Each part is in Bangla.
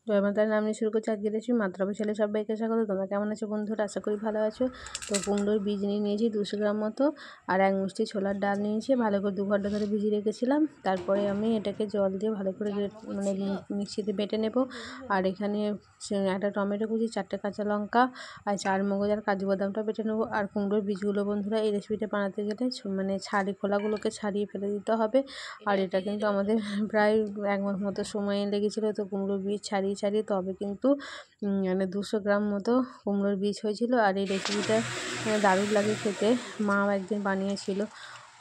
জয় মাতার নাম নিয়ে শুরু করছি আজকে রেসিপি। মাত্রা ছেলে সবাইকে স্বাগত। তোমরা কেমন আছো বন্ধুরা? আশা করি ভালো আছো। তো কুমড়োর বীজ নিয়ে নিয়েছি 200 গ্রাম মতো, আর 1 মুষ্টি ছোলার ডাল নিয়েছি। ভালো করে 2 ঘন্টা ধরে ভিজিয়ে রেখেছিলাম। তারপরে আমি এটাকে জল দিয়ে ভালো করে মানে মিক্সিতে বেটে নেব। আর এখানে একটা টমেটো কুচি, 4টে কাঁচা লঙ্কা আর 4 মগজ আর কাজু বাদামটা বেটে নেবো। আর কুমড়োর বীজগুলো বন্ধুরা এই রেসিপিটা বানাতে গেলে মানে খোলাগুলোকে ছাড়িয়ে ফেলে দিতে হবে। আর এটা কিন্তু আমাদের প্রায় 1 মাস মতো সময় লেগেছিলো। তো কুমড়োর বীজ ছাড়িয়ে তবে কিন্তু মানে 200 গ্রাম মতো কুমড়োর বীজ হয়েছিল। আর এই রেসিপিটা দারুণ লাগে খেতে। মাও একদিন বানিয়েছিল,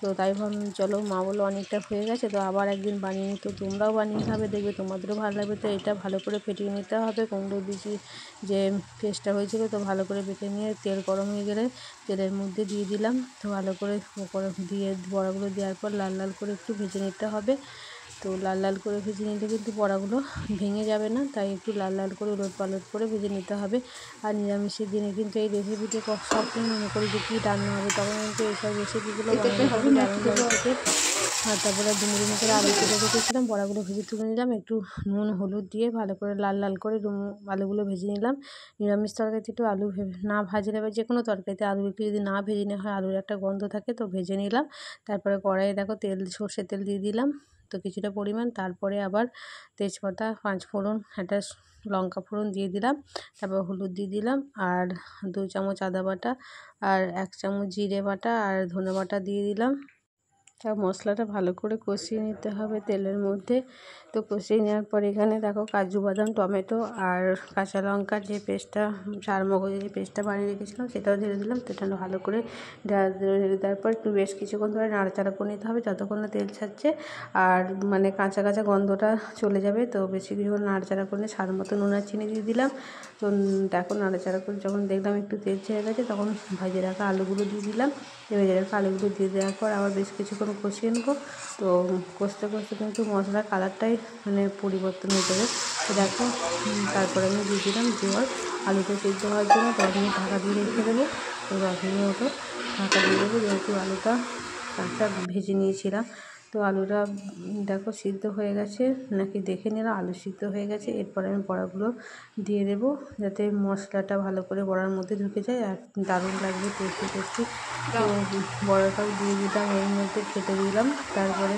তো তাই ভাবলাম চলো, মা বললো অনেকটা হয়ে গেছে, তো আবার একদিন বানিয়ে নিই। তো তোমরাও বানিয়ে খাবে, দেখবে তোমাদেরও ভালো লাগবে। তো এটা ভালো করে ফেটিয়ে নিতে হবে। কুমড়োর বীজ যে পেস্টটা হয়েছিল, তো ভালো করে বেটে নিয়ে তেল গরম হয়ে গেলে তেলের মধ্যে দিয়ে দিলাম। তো ভালো করে দিয়ে বড়াগুলো দেওয়ার পর লাল লাল করে একটু ভেজে নিতে হবে। তো লাল লাল করে ভেজে নিলে কিন্তু বড়াগুলো ভেঙে যাবে না, তাই একটু লাল লাল করে উলট পালট করে ভেজে নিতে হবে। আর নিরামিষের দিনে কিন্তু এই রেসিপিটি সবসময় মনে করি যে কী রান্না হবে, তখন কিন্তু এইসব রেসিপিগুলো বানানো হবে দারুণ লাগে খেতে। আর তারপরে দুমো করে আলু কেটে রেখেছিলাম, বড়াগুলো ভেজে তুলে নিলাম। একটু নুন হলুদ দিয়ে ভালো করে লাল লাল করে আলুগুলো ভেজে নিলাম। নিরামিষ তরকারিতে একটু আলু না ভাজলে বা যে কোনো তরকারিতে আলু একটু যদি না ভেজে নেওয়া হয়, আলুর একটা গন্ধ থাকে, তো ভেজে নিলাম। তারপরে কড়াইয়ে দেখো সর্ষের তেল দিয়ে দিলাম তো কিছুটা পরিমাণ। তারপরে আবার তেজপাতা, 5 ফোড়ন, একটা লঙ্কা ফোড়ন দিয়ে দিলাম। তারপর হলুদ দিয়ে দিলাম, আর 2 চামচ আদা বাটা, আর 1 চামচ জিরে বাটা আর ধনে বাটা দিয়ে দিলাম। সব মশলাটা ভালো করে কষিয়ে নিতে হবে তেলের মধ্যে। তো কষিয়ে নেওয়ার পর এখানে দেখো কাজু বাদাম, টমেটো আর কাঁচা লঙ্কার যে পেস্টটা, 4 মগজের যে পেস্টটা বানিয়ে রেখেছিলাম, সেটাও ঢেলে দিলাম। তো এটা ভালো করে ঢেলে দেওয়ার পর একটু বেশ কিছুক্ষণ ধরে নাড়াচাড়া করে নিতে হবে যতক্ষণ না তেল ছাড়ছে আর মানে কাঁচা কাঁচা গন্ধটা চলে যাবে। তো বেশি কিছুক্ষণ নাড়াচাড়া করে স্বাদ মতো নুন আর চিনি দিয়ে দিলাম। তো দেখো নাড়াচাড়া করে যখন দেখলাম একটু তেল ছেড়ে গেছে, তখন ভেজে রাখা আলুগুলো দিয়ে দিলাম। ভেজে রাখা আলুগুলো দিয়ে দেওয়ার পর আবার বেশ কিছুক্ষণ কষিয়ে নেবো। তো কষতে কষতে কিন্তু মশলার কালারটাই মানে পরিবর্তন হয়ে যাবে। তো দেখো তারপরে আমি দিয়ে দিলাম জল আলুটা সিদ্ধ হওয়ার জন্য। 10 মিনিট ঢাকা দিয়ে রেখে দেবো। তো 10 মিনিট মতো ঢাকা দিয়ে দেবো, যেহেতু আলুটা কাঁচা ভেজে নিয়েছিলাম। তো আলুটা দেখো সিদ্ধ হয়ে গেছে নাকি দেখে নিলাম, আলু সিদ্ধ হয়ে গেছে। এরপরে আমি বড়াগুলো দিয়ে দেবো, যাতে মশলাটা ভালো করে বড়ার মধ্যে ঢুকে যায় আর দারুণ লাগবে, টেস্টি টেস্টি। তো বড়াটাও দিয়ে দিলাম, এর মধ্যে খেতে দিলাম। তারপরে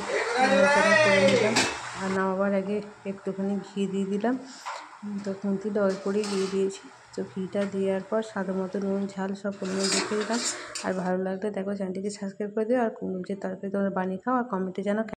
নাড়াচাড়া করে নিলাম, আর নামাবার আগে একটুখানি ঘি দিয়ে দিলাম। তো খুন্তিটা অল্প করে দিয়ে দিয়েছি। তো ঘিটা দেওয়ার পর স্বাদ মতো নুন ঝাল সব পরিমাণ দেখে দিলাম। আর ভালো লাগলে দেখো চ্যানেলটিকে সাবস্ক্রাইব করে দিও। আর কুমড়োর যে তরকারি তোমরা বানিয়ে খাও আর কমেন্টে জানাও।